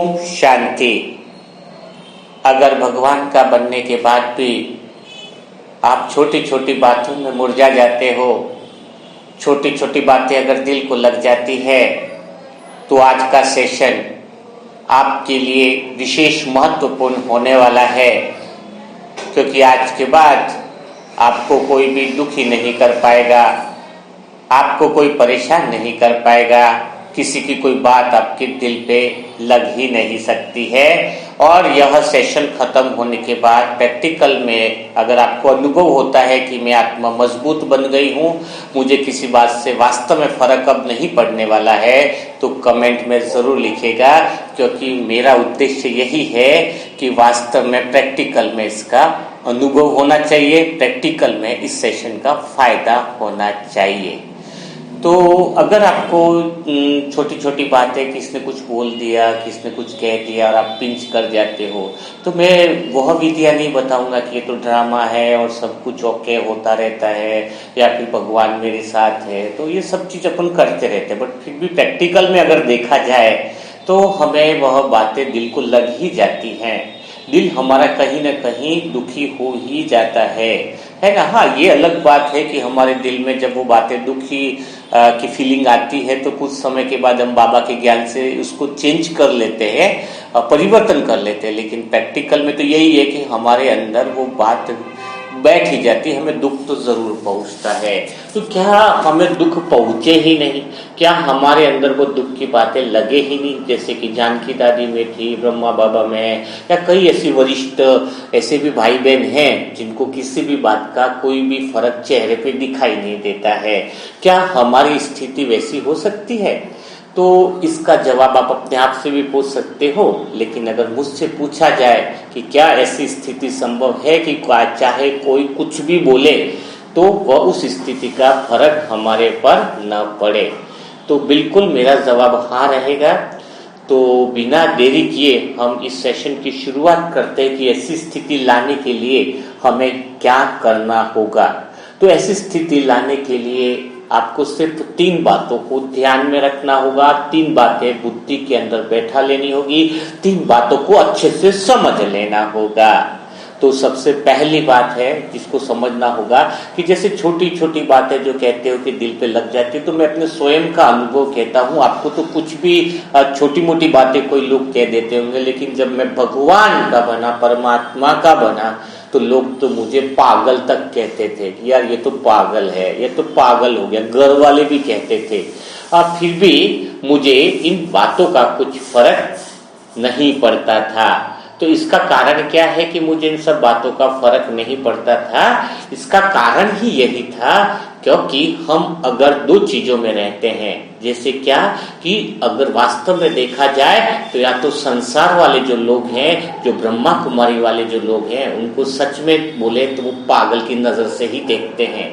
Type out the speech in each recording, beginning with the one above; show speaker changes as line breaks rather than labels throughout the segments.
ओम शांति। अगर भगवान का बनने के बाद भी आप छोटी छोटी बातों में मुरझा जाते हो, छोटी छोटी बातें अगर दिल को लग जाती है, तो आज का सेशन आपके लिए विशेष महत्वपूर्ण होने वाला है, क्योंकि आज के बाद आपको कोई भी दुखी नहीं कर पाएगा, आपको कोई परेशान नहीं कर पाएगा, किसी की कोई बात आपके दिल पे लग ही नहीं सकती है। और यह सेशन खत्म होने के बाद प्रैक्टिकल में अगर आपको अनुभव होता है कि मैं आत्मा मजबूत बन गई हूँ, मुझे किसी बात से वास्तव में फर्क अब नहीं पड़ने वाला है, तो कमेंट में ज़रूर लिखिएगा, क्योंकि मेरा उद्देश्य यही है कि वास्तव में प्रैक्टिकल में इसका अनुभव होना चाहिए, प्रैक्टिकल में इस सेशन का फायदा होना चाहिए। तो अगर आपको छोटी छोटी बातें, किसने कुछ बोल दिया, किसने कुछ कह दिया और आप पिंच कर जाते हो, तो मैं वह विधियाँ नहीं बताऊंगा कि ये तो ड्रामा है और सब कुछ ओके होता रहता है, या फिर भगवान मेरे साथ है, तो ये सब चीज़ अपन करते रहते हैं। बट फिर भी प्रैक्टिकल में अगर देखा जाए तो हमें वह बातें दिल को लग ही जाती हैं, दिल हमारा कहीं ना कहीं दुखी हो ही जाता है ना। हाँ, ये अलग बात है कि हमारे दिल में जब वो बातें दुखी की फीलिंग आती है, तो कुछ समय के बाद हम बाबा के ज्ञान से उसको चेंज कर लेते हैं, परिवर्तन कर लेते हैं। लेकिन प्रैक्टिकल में तो यही है कि हमारे अंदर वो बात बैठ ही जाती है, हमें दुख तो जरूर पहुंचता है। तो क्या हमें दुख पहुंचे ही नहीं? क्या हमारे अंदर वो दुख की बातें लगे ही नहीं? जैसे कि जानकी दादी में थी, ब्रह्मा बाबा में, या कई ऐसी वरिष्ठ ऐसे भी भाई बहन हैं जिनको किसी भी बात का कोई भी फर्क चेहरे पे दिखाई नहीं देता है। क्या हमारी स्थिति वैसी हो सकती है? तो इसका जवाब आप अपने आप से भी पूछ सकते हो, लेकिन अगर मुझसे पूछा जाए कि क्या ऐसी स्थिति संभव है कि चाहे कोई कुछ भी बोले तो वह उस स्थिति का फर्क हमारे पर न पड़े, तो बिल्कुल मेरा जवाब हाँ रहेगा। तो बिना देरी किए हम इस सेशन की शुरुआत करते हैं कि ऐसी स्थिति लाने के लिए हमें क्या करना होगा। तो ऐसी स्थिति लाने के लिए आपको सिर्फ 3 बातों को ध्यान में रखना होगा, 3 बातें बुद्धि के अंदर बैठा लेनी होगी, 3 बातों को अच्छे से समझ लेना होगा। तो सबसे पहली बात है जिसको समझना होगा कि जैसे छोटी छोटी बातें जो कहते हो कि दिल पे लग जाती है, तो मैं अपने स्वयं का अनुभव कहता हूँ। आपको तो कुछ भी छोटी मोटी बातें कोई लोग कह देते होंगे, लेकिन जब मैं भगवान का बना, परमात्मा का बना, तो लोग तो मुझे पागल तक कहते थे कि यार ये तो पागल है, ये तो पागल हो गया, घर वाले भी कहते थे। फिर भी मुझे इन बातों का कुछ फर्क नहीं पड़ता था। तो इसका कारण क्या है कि मुझे इन सब बातों का फर्क नहीं पड़ता था? इसका कारण ही यही था क्योंकि हम अगर 2 चीजों में रहते हैं, जैसे क्या कि अगर वास्तव में देखा जाए तो या तो संसार वाले जो लोग हैं, जो ब्रह्मा कुमारी वाले जो लोग हैं, उनको सच में बोले तो वो पागल की नजर से ही देखते हैं।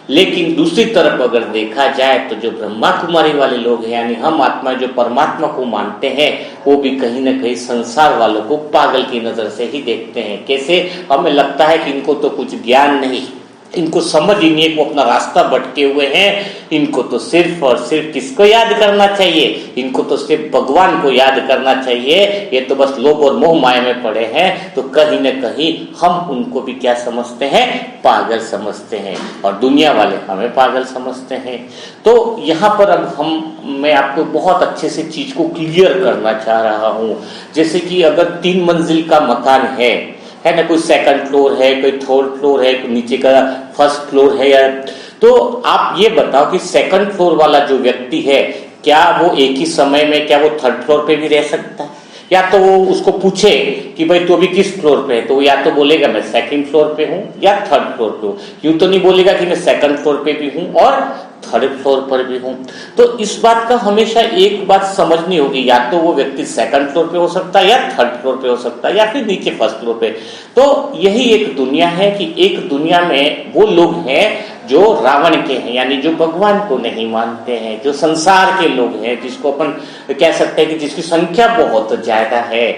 लेकिन दूसरी तरफ अगर देखा जाए तो जो ब्रह्मा कुमारी वाले लोग हैं, यानी हम आत्मा जो परमात्मा को मानते हैं, वो भी कहीं ना कहीं संसार वालों को पागल की नजर से ही देखते हैं। कैसे? हमें लगता है कि इनको तो कुछ ज्ञान नहीं, इनको समझ ही नहीं, वो अपना रास्ता भटके हुए हैं, इनको तो सिर्फ और सिर्फ किसको याद करना चाहिए? इनको तो सिर्फ भगवान को याद करना चाहिए, ये तो बस लोभ और मोह माया में पड़े हैं। तो कहीं न कहीं हम उनको भी क्या समझते हैं? पागल समझते हैं, और दुनिया वाले हमें पागल समझते हैं। तो यहाँ पर अब मैं आपको बहुत अच्छे से चीज को क्लियर करना चाह रहा हूँ। जैसे कि अगर 3 मंजिल का मकान है ना, कोई 2nd फ्लोर है, कोई 3rd फ्लोर है, कोई नीचे का 1st फ्लोर है, या तो आप ये बताओ कि 2nd फ्लोर वाला जो व्यक्ति है, क्या वो एक ही समय में क्या वो 3rd फ्लोर पे भी रह सकता है? या तो वो उसको पूछे कि भाई तू अभी किस फ्लोर पे है, तो या तो बोलेगा मैं 2nd फ्लोर पे हूँ या 3rd फ्लोर पे हूँ। यूं तो नहीं बोलेगा कि मैं 2nd फ्लोर पे भी हूँ और 3rd फ्लोर पर भी हूँ। तो इस बात का हमेशा एक बात समझनी होगी, या तो वो व्यक्ति 2nd फ्लोर पे हो सकता है, या 3rd फ्लोर पे हो सकता है, या फिर नीचे 1st फ्लोर पे। तो यही एक दुनिया है कि एक दुनिया में वो लोग हैं जो रावण के हैं, यानी जो भगवान को नहीं मानते हैं, जो संसार के लोग हैं, जिसको अपन कह सकते हैं कि जिसकी संख्या बहुत ज्यादा है।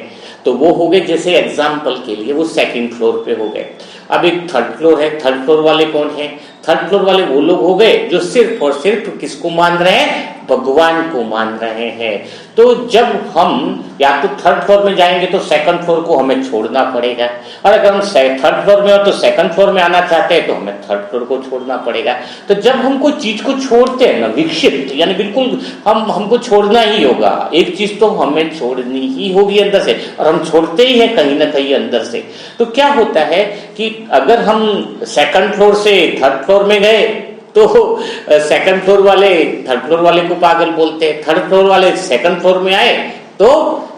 तो वो हो गए, जैसे एग्जाम्पल के लिए वो 2nd फ्लोर पे हो गए। अब एक थर्ड फ्लोर है, थर्ड फ्लोर वाले कौन है? थर्ड फ्लोर वाले वो लोग हो गए जो सिर्फ और सिर्फ किसको मान रहे हैं? भगवान को मान रहे हैं। तो जब हम या तो थर्ड फ्लोर में जाएंगे तो सेकंड फ्लोर को हमें छोड़ना पड़ेगा, और अगर हम थर्ड फ्लोर में हो तो सेकंड फ्लोर में आना चाहते हैं तो हमें थर्ड फ्लोर को छोड़ना पड़ेगा। तो जब हम कोई चीज को छोड़ते हैं ना, विक्षिप्त यानी बिल्कुल हमको छोड़ना ही होगा, एक चीज तो हमें छोड़नी ही होगी अंदर से, और हम छोड़ते ही हैं कहीं ना कहीं अंदर से। तो क्या होता है कि अगर हम सेकंड फ्लोर से थर्ड फ्लोर में गए तो सेकंड फ्लोर वाले थर्ड फ्लोर वाले को पागल बोलते हैं, थर्ड फ्लोर वाले सेकंड फ्लोर में आए तो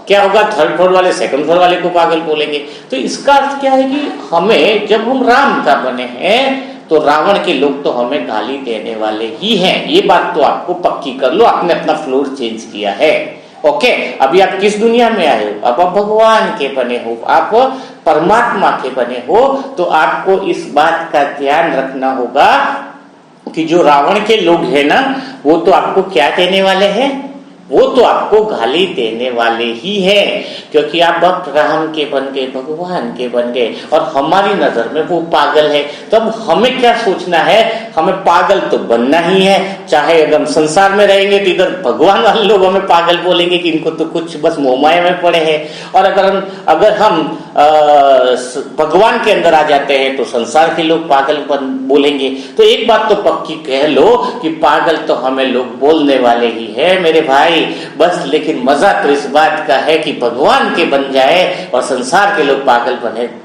क्या होगा? थर्ड फ्लोर वाले सेकंड फ्लोर वाले को पागल बोलेंगे। तो इसका अर्थ क्या है कि हमें, जब हम राम का बने हैं तो रावण के लोग तो हमें गाली देने वाले ही हैं। ये बात तो आपको पक्की कर लो, आपने अपना फ्लोर चेंज किया है। ओके, अभी आप किस दुनिया में आए हो? अब आप भगवान के बने हो, आप परमात्मा के बने हो। तो आपको इस बात का ध्यान रखना होगा कि जो रावण के लोग हैं ना, वो तो आपको क्या देने वाले हैं? वो तो आपको गाली देने वाले ही हैं, क्योंकि आप भक्त राम के बन गए, भगवान के बन गए, और हमारी नजर में वो पागल है। तो अब हमें क्या सोचना है? हमें पागल तो बनना ही है। चाहे अगर हम संसार में रहेंगे तो इधर भगवान वाले लोग हमें पागल बोलेंगे कि इनको तो कुछ बस मोहमाया में पड़े हैं, और अगर हम भगवान के अंदर आ जाते हैं तो संसार के लोग पागल बोलेंगे। तो एक बात तो पक्की कह लो कि पागल तो हमें लोग बोलने वाले ही है मेरे भाई। बस लेकिन मजा तो इस बात का है कि भगवान के बन जाए और संसार के लोग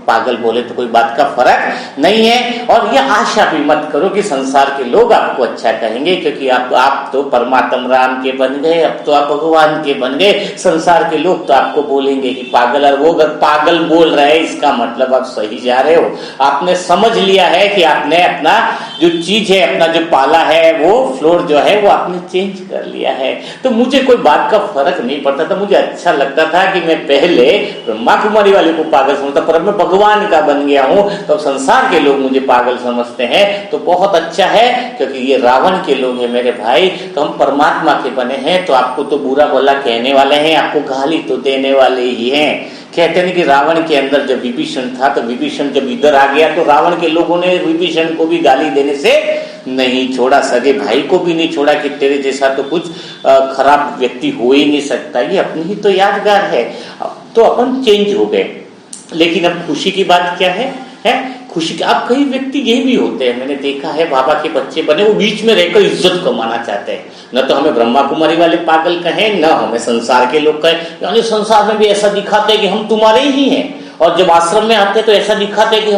पागल बोले तो कोई बात का फर्क नहीं है। और यह आशा भी मत करो कि संसार के लोग आपको अच्छा कहेंगे, क्योंकि आप तो परमात्मा राम के बन गए, अब तो आप भगवान के बन गए। संसार के लोग तो आपको बोलेंगे कि पागल, और वो अगर पागल बोल रहे हैं इसका मतलब आप सही जा रहे हो। आपने समझ लिया है कि आपने अपना जो चीज है, अपना जो पाला है, वो फ्लोर जो है वो आपने चेंज कर लिया है। तो मुझे कोई बात का फर्क नहीं पड़ता था, मुझे अच्छा लगता था कि मैं पहले ब्रह्मा कुमारी वाले को पागल समझता, पर अब मैं भगवान का बन गया हूं तो संसार के लोग मुझे पागल समझते हैं। तो बहुत अच्छा है, क्योंकि ये रावण के लोग हैं मेरे भाई, तो हम परमात्मा के बने हैं। तो आपको तो बुरा भला कहने वाले हैं, आपको गाली तो देने वाले ही हैं। कहते हैं कि रावण के अंदर जब विभीषण था तो विभीषण जब इधर आ गया तो रावण के लोगों ने विभीषण को भी गाली देने से नहीं छोड़ा, सगे भाई को भी नहीं छोड़ा कि तेरे जैसा तो कुछ खराब व्यक्ति हो ही नहीं सकता। ये अपनी ही तो यादगार है। तो अपन चेंज हो गए। लेकिन अब खुशी की बात क्या है? खुशी की, अब कई व्यक्ति ये भी होते हैं, मैंने देखा है, बाबा के बच्चे बने, वो बीच में रहकर इज्जत कमाना चाहते हैं। न तो हमें ब्रह्मा कुमारी वाले पागल कहें, न हमें संसार के लोग कहें। यानी संसार में भी ऐसा दिखाते हैं कि हम तुम्हारे ही हैं, और जब आश्रम में आते तो ऐसा दिखाते हैं कि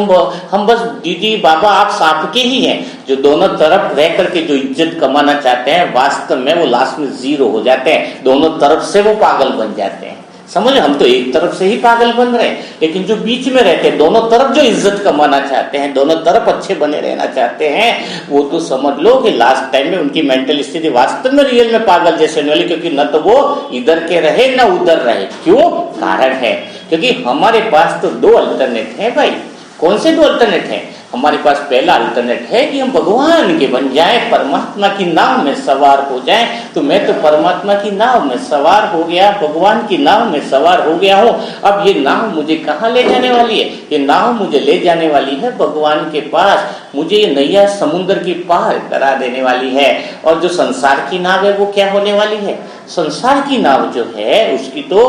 हम बस दीदी बाबा आप सांप के ही हैं। जो दोनों तरफ रह करके जो इज्जत कमाना चाहते हैं, वास्तव में वो लास्ट में जीरो हो जाते हैं। दोनों तरफ से वो पागल बन जाते हैं। समझ, हम तो एक तरफ से ही पागल बन रहे हैं, लेकिन जो बीच में रहते हैं, दोनों तरफ जो इज्जत कमाना चाहते हैं, दोनों तरफ अच्छे बने रहना चाहते हैं, वो तो समझ लो कि लास्ट टाइम में उनकी मेंटल स्थिति वास्तव में रियल में पागल जैसे होने वाली, क्योंकि न तो वो इधर के रहे न उधर रहे। क्यों? कारण है क्योंकि हमारे पास तो दो अल्टरनेट है भाई। कौन से दो अल्टरनेट है? हमारे पास पहला अल्टरनेट है कि हम भगवान के बन जाएं, परमात्मा की नाव में सवार हो जाएं। तो मैं तो परमात्मा की नाव में सवार हो गया, भगवान की नाव में सवार हो गया हूं। अब ये नाव मुझे कहां ले जाने वाली है? ये नाव मुझे ले जाने वाली है भगवान के पास। मुझे ये नैया समुद्र की पार करा देने वाली है। और जो संसार की नाव है वो क्या होने वाली है? संसार की नाव जो है उसकी तो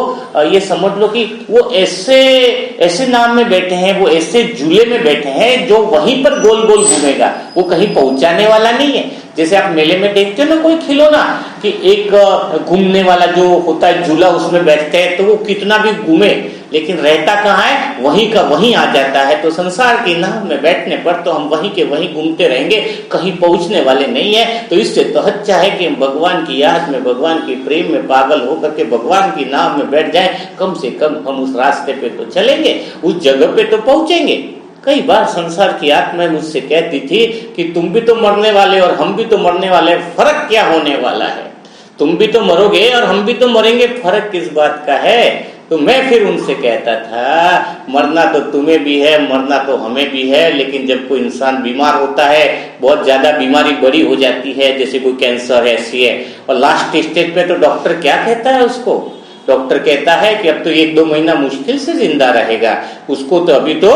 ये समझ लो कि वो ऐसे नाव में बैठे हैं, वो ऐसे झूले में बैठे हैं जो वहीं पर गोल गोल घूमेगा, वो कहीं पहुंचाने वाला नहीं है। जैसे आप मेले में देखते हो ना कोई खिलौना कि एक घूमने वाला जो होता है झूला, उसमें बैठते हैं तो वो कितना भी घूमे लेकिन रहता कहाँ है? वहीं का वहीं आ जाता है। तो संसार की नाव में बैठने पर तो हम वहीं के वहीं घूमते रहेंगे, कहीं पहुंचने वाले नहीं है। तो इससे तो अच्छा है कि हम भगवान की याद में, भगवान के प्रेम में पागल होकर के भगवान की नाव में बैठ जाएं। कम से कम हम उस रास्ते पे तो चलेंगे, उस जगह पे तो पहुंचेंगे। कई बार संसार की आत्मा मुझसे कहती थी कि तुम भी तो मरने वाले और हम भी तो मरने वाले, फर्क क्या होने वाला है? तुम भी तो मरोगे और हम भी तो मरेंगे, फर्क किस बात का है? तो मैं फिर उनसे कहता था मरना तो तुम्हें भी है, मरना तो हमें भी है, लेकिन जब कोई इंसान बीमार होता है, बहुत ज्यादा बीमारी बड़ी हो जाती है, जैसे कोई कैंसर है, ऐसी है, और लास्ट स्टेज पे तो डॉक्टर क्या कहता है उसको? डॉक्टर कहता है कि अब तो 1-2 महीना मुश्किल से जिंदा रहेगा, उसको तो अभी तो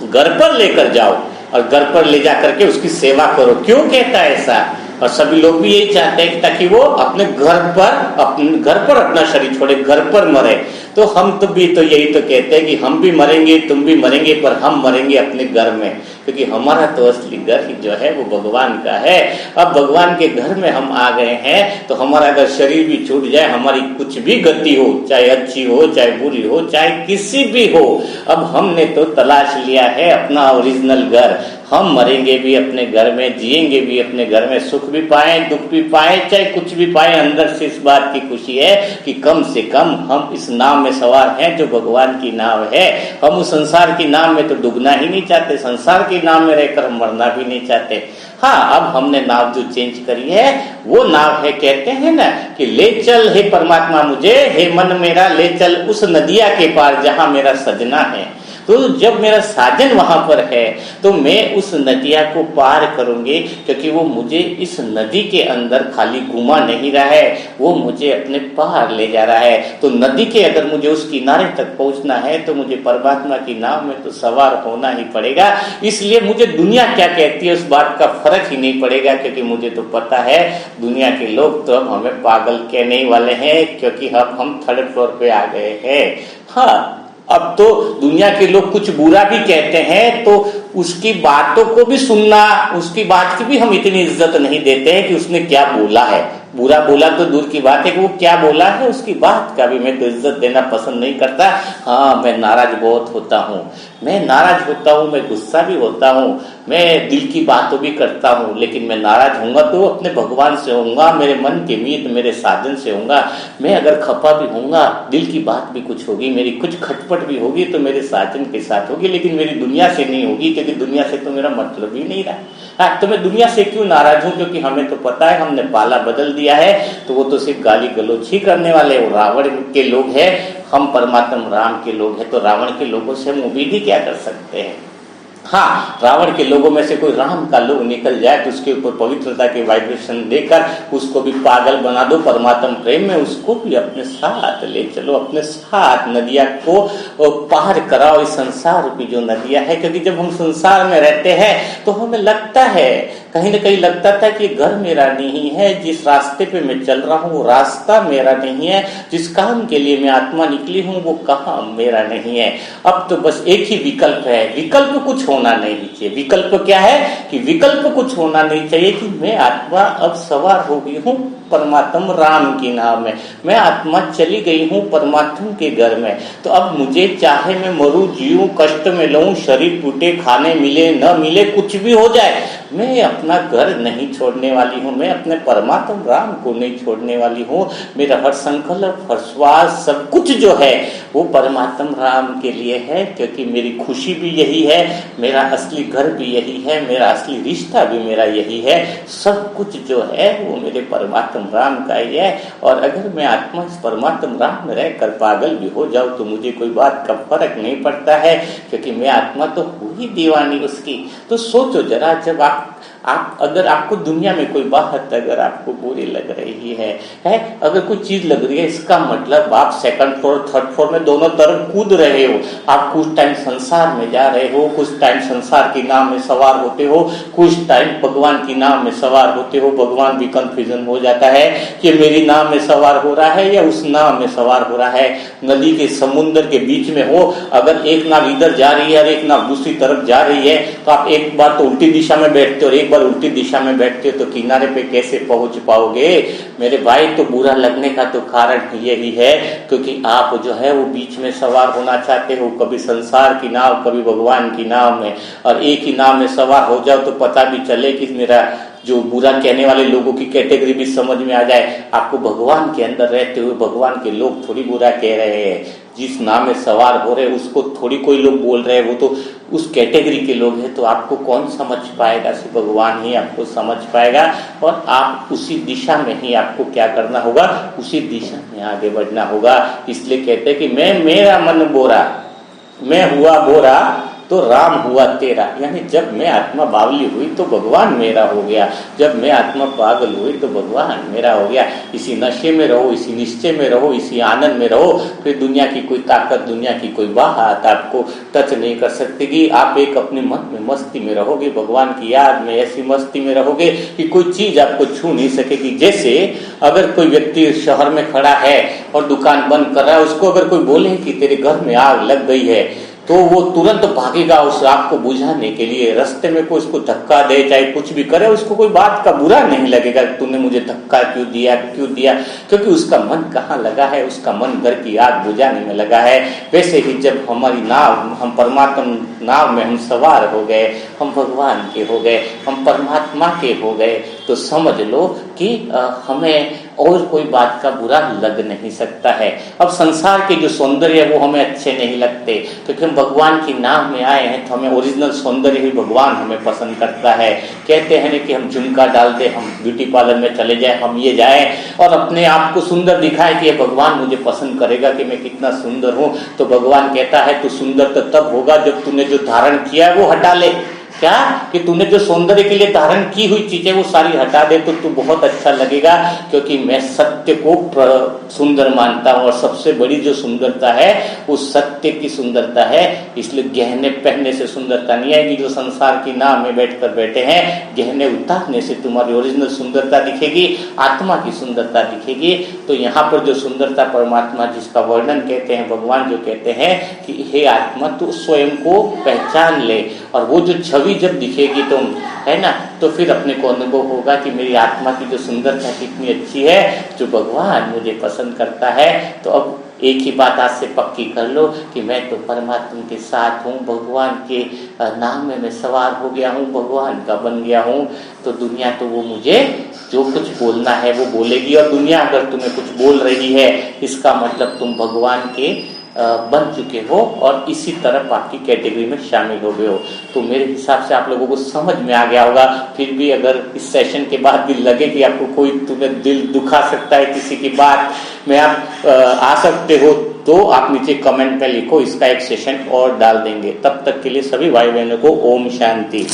घर पर लेकर जाओ और घर पर ले जा करके उसकी सेवा करो। क्यों कहता है ऐसा? और सभी लोग भी यही चाहते हैं कि ताकि वो अपने घर पर अपना शरीर छोड़े, घर पर मरे। तो हम तो भी तो यही तो कहते हैं कि हम भी मरेंगे, तुम भी मरेंगे, पर हम मरेंगे अपने घर में, क्योंकि हमारा तो असली घर ही जो है वो भगवान का है। अब भगवान के घर में हम आ गए हैं, तो हमारा अगर शरीर भी छूट जाए, हमारी कुछ भी गति हो, चाहे अच्छी हो चाहे बुरी हो, चाहे किसी भी हो, अब हमने तो तलाश लिया है अपना ओरिजिनल घर। हम मरेंगे भी अपने घर में, जिएंगे भी अपने घर में, सुख भी पाए दुख भी पाए, चाहे कुछ भी पाए, अंदर से इस बात की खुशी है कि कम से कम हम इस नाव में सवार हैं जो भगवान की नाव है। हम उस संसार की नाव में तो डूबना ही नहीं चाहते, संसार की नाव में रहकर हम मरना भी नहीं चाहते। हाँ, अब हमने नाव जो चेंज करी है वो नाव है, कहते हैं ना कि ले चल हे परमात्मा मुझे, हे मन मेरा ले चल उस नदिया के पार जहां मेरा सजना है। तो जब मेरा साजन वहां पर है तो मैं उस नदिया को पार करूंगी, क्योंकि वो मुझे इस नदी के अंदर खाली घुमा नहीं रहा है, वो मुझे अपने पार ले जा रहा है। तो नदी के अगर मुझे उस किनारे तक पहुंचना है तो मुझे परमात्मा की नाव में तो सवार होना ही पड़ेगा। इसलिए मुझे दुनिया क्या कहती है उस बात का फर्क ही नहीं पड़ेगा, क्योंकि मुझे तो पता है दुनिया के लोग तो अब हमें पागल कहने ही वाले हैं, क्योंकि अब हम थर्ड फ्लोर पे आ गए हैं। हाँ, अब तो दुनिया के लोग कुछ बुरा भी कहते हैं तो उसकी बातों को भी सुनना, उसकी बात की भी हम इतनी इज्जत नहीं देते हैं कि उसने क्या बोला है। बुरा बोला तो दूर की बात है कि वो क्या बोला है, उसकी बात का भी मैं तो इज्जत देना पसंद नहीं करता। हाँ, मैं नाराज बहुत होता हूँ, मैं नाराज होता हूँ, मैं गुस्सा भी होता हूँ, मैं दिल की बातों भी करता हूँ, लेकिन मैं नाराज होऊंगा तो अपने भगवान से होऊंगा, मेरे मन के मीत मेरे साजन से होऊंगा। मैं अगर खपा भी होऊंगा, दिल की बात भी कुछ होगी, मेरी कुछ खटपट भी होगी तो मेरे साजन के साथ होगी, लेकिन मेरी दुनिया से नहीं होगी, क्योंकि दुनिया से तो मेरा मतलब ही नहीं रहा। हाँ, तो मैं दुनिया से क्यों नाराज हूँ? क्योंकि हमें तो पता है हमने पाला बदल दिया है, तो वो तो सिर्फ गाली गलौज ही करने वाले वो रावण के लोग हैं, हम परमात्मा राम के लोग हैं। तो रावण के लोगों से हम उम्मीद ही क्या कर सकते हैं? हाँ, रावण के लोगों में से कोई राम का लोग निकल जाए तो उसके ऊपर पवित्रता के वाइब्रेशन देकर उसको भी पागल बना दो परमात्मा प्रेम में, उसको भी अपने साथ ले चलो, अपने साथ नदिया को पार कराओ, इस संसार रूपी जो नदिया है। क्योंकि जब हम संसार में रहते हैं तो हमें लगता है, कहीं ना कहीं लगता था कि घर मेरा नहीं है, जिस रास्ते पे मैं चल रहा हूँ वो रास्ता मेरा नहीं है, जिस काम के लिए मैं आत्मा निकली हूँ वो काम मेरा नहीं है। अब तो बस एक ही विकल्प है, विकल्प कुछ होना नहीं चाहिए। विकल्प क्या है कि विकल्प कुछ होना नहीं चाहिए कि मैं आत्मा अब सवार हो गई हूँ परमात्मा राम की नाव में, मैं आत्मा चली गई हूँ परमात्मा के घर में। तो अब मुझे चाहे मैं मरूं जीऊं कष्ट में लऊं, शरीर टूटे, खाने मिले न मिले, कुछ भी हो जाए, मैं अपना घर नहीं छोड़ने वाली हूँ, मैं अपने परमात्मा राम को नहीं छोड़ने वाली हूँ। मेरा हर संकल्प हर श्वास सब कुछ जो है वो परमात्मा राम के लिए है, क्योंकि मेरी खुशी भी यही है, मेरा असली घर भी यही है, मेरा असली रिश्ता भी मेरा यही है, सब कुछ जो है वो मेरे परमात्मा राम का ही है। और अगर मैं आत्मा इस परमात्मा राम में रहकर पागल भी हो जाऊं तो मुझे कोई बात का फर्क नहीं पड़ता है, क्योंकि मैं आत्मा तो हूँ ही दीवानी उसकी। तो सोचो जरा, जब आप अगर आपको दुनिया में कोई बात अगर आपको बुरी लग रही है, अगर कोई चीज लग रही है, इसका मतलब आप सेकंड फ्लोर थर्ड फ्लोर में दोनों तरफ कूद रहे हो। आप कुछ टाइम संसार में जा रहे हो, कुछ टाइम संसार की नाव में सवार होते हो, कुछ टाइम भगवान की नाव में सवार होते हो। भगवान भी कंफ्यूजन हो जाता है कि मेरी नाव में सवार हो रहा है या उस नाव में सवार हो रहा है। नदी के समुद्र के बीच में हो, अगर एक नाव इधर जा रही है और एक नाव दूसरी तरफ जा रही है, तो आप एक बार तो उल्टी दिशा में बैठते हो और एक बार उल्टी दिशा में बैठते हो, तो किनारे पे कैसे पहुंच पाओगे मेरे भाई? तो बुरा लगने का तो कारण यही है, क्योंकि आप जो है वो बीच में सवार होना चाहते हो, कभी संसार की नाव कभी भगवान की नाव में। और एक ही नाव में सवार हो जाओ तो पता भी चले कि मेरा जो बुरा कहने वाले लोगों की कैटेगरी भी समझ में आ जाए। आपको भगवान के अंदर रहते हुए भगवान के लोग थोड़ी बुरा कह रहे हैं, जिस नाव में सवार हो रहे उसको थोड़ी कोई लोग बोल रहे हैं, वो तो उस कैटेगरी के लोग हैं। तो आपको कौन समझ पाएगा? सिर्फ भगवान ही आपको समझ पाएगा। और आप उसी दिशा में ही आपको क्या करना होगा, उसी दिशा में आगे बढ़ना होगा। इसलिए कहते हैं कि मैं मेरा मन बोरा, मैं हुआ बोरा, तो राम हुआ तेरा। यानी जब मैं आत्मा बावली हुई तो भगवान मेरा हो गया, जब मैं आत्मा पागल हुई तो भगवान मेरा हो गया। इसी नशे में रहो, इसी निश्चय में रहो, इसी आनंद में रहो, फिर दुनिया की कोई ताकत, दुनिया की कोई बात आपको टच नहीं कर सकती कि आप एक अपने मन में मस्ती में रहोगे, भगवान की याद में ऐसी मस्ती में रहोगे कि कोई चीज आपको छू नहीं सकेगी। जैसे अगर कोई व्यक्ति शहर में खड़ा है और दुकान बंद कर रहा है, उसको अगर कोई बोले कि तेरे घर में आग लग गई है तो वो तुरंत भागेगा उस आग को बुझाने के लिए। रास्ते में कोई उसको धक्का दे, चाहे कुछ भी करे, उसको कोई बात का बुरा नहीं लगेगा, तूने मुझे धक्का क्यों दिया, क्योंकि उसका मन कहाँ लगा है, उसका मन घर की आग बुझाने में लगा है। वैसे ही जब हमारी नाव, हम परमात्मा नाव में हम सवार हो गए, हम भगवान के हो गए, हम परमात्मा के हो गए, तो समझ लो कि हमें और कोई बात का बुरा लग नहीं सकता है। अब संसार के जो सौंदर्य है वो हमें अच्छे नहीं लगते, क्योंकि हम भगवान की नाम में आए हैं तो हमें ओरिजिनल सौंदर्य ही भगवान हमें पसंद करता है। कहते हैं ना कि हम झुमका डाल दे, हम ब्यूटी पार्लर में चले जाए, हम ये जाए और अपने आप को सुंदर दिखाए कि ये भगवान मुझे पसंद करेगा कि मैं कितना सुंदर हूँ। तो भगवान कहता है तू सुंदर तो तब होगा जब तूने जो धारण किया है वो हटा ले। क्या कि तूने जो सौंदर्य के लिए धारण की हुई चीजें वो सारी हटा दे तो तू बहुत अच्छा लगेगा, क्योंकि मैं सत्य को सुंदर मानता हूँ और सबसे बड़ी जो सुंदरता है वो सत्य की सुंदरता है। इसलिए गहने पहनने से सुंदरता नहीं आएगी। जो संसार की नाव में बैठकर बैठे हैं, गहने उतारने से तुम्हारी ओरिजिनल सुंदरता दिखेगी, आत्मा की सुंदरता दिखेगी। तो यहाँ पर जो सुंदरता परमात्मा जिसका वर्णन कहते हैं, भगवान जो कहते हैं कि हे आत्मा तू स्वयं को पहचान ले, और वो जो छवि जब दिखेगी तुम, है ना, तो फिर अपने को अनुभव होगा कि मेरी आत्मा की जो सुंदरता कितनी अच्छी है, जो भगवान मुझे पसंद करता है। तो अब एक ही बात आज से पक्की कर लो कि मैं तो परमात्मा के साथ हूँ, भगवान के नाम में मैं सवार हो गया हूँ, भगवान का बन गया हूँ। तो दुनिया तो वो मुझे जो कुछ बोलना है वो बोलेगी, और दुनिया अगर तुम्हें कुछ बोल रही है इसका मतलब तुम भगवान के बन चुके हो और इसी तरफ आपकी कैटेगरी में शामिल हो गए हो। तो मेरे हिसाब से आप लोगों को समझ में आ गया होगा। फिर भी अगर इस सेशन के बाद भी लगे कि आपको कोई तुम्हें दिल दुखा सकता है किसी की बात में, आप आ सकते हो, तो आप नीचे कमेंट में लिखो, इसका एक सेशन और डाल देंगे। तब तक के लिए सभी भाई बहनों को ओम शांति,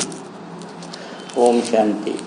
ओम शांति।